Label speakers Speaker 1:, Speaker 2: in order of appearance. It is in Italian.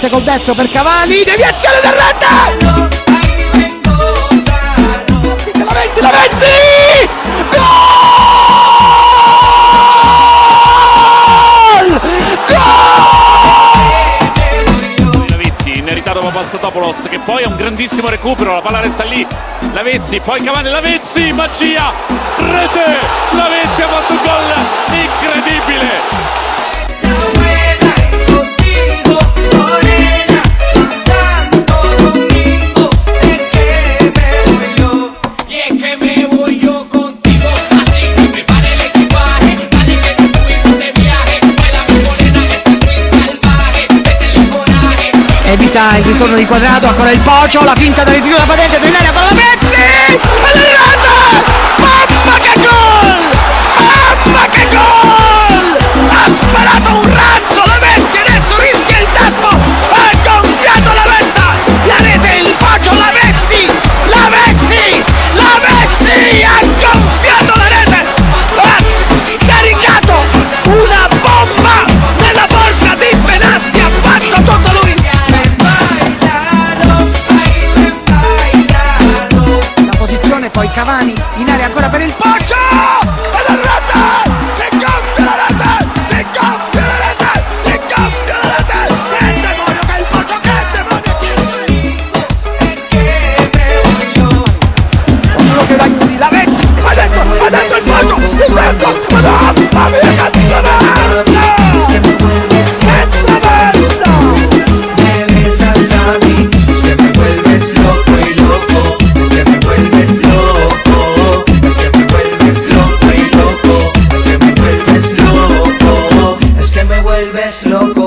Speaker 1: parte col destro per Cavani, deviazione del rete! La Vezzi! Gol! Gol!
Speaker 2: Lavezzi, inneritato Papastotopoulos, che poi ha un grandissimo recupero, la palla resta lì. Lavezzi, poi Cavani, Lavezzi, magia, rete! Lavezzi ha fatto un gol incredibile!
Speaker 1: Evita il ritorno di Quadrato, ancora il Pocio, la finta da ritiro da patente dell'area con la Vezzi! E l'errata! Mamma che gol! Mamma che gol! Ha sparato un razzo la Vezzi, adesso rischia il tempo! Ha gonfiato la vetta! La rete, il Pocio, la Vezzi! La Vezzi! La Vezzi! Ha gonfiato la rete! Ha scaricato una bomba nella porta di Benassi, ha fatto tutto lui! Poi Cavani in area ancora per il Pocio e la rete! Si gonfia la rete! Si gonfia la rete! Si gonfia la rete! Che demonio che è il Pocio! Che demonio che è quello che va chiudi la Vezzi! Ha detto il Pocio! Il terzo! Mamma mia che differenza!
Speaker 3: Loco.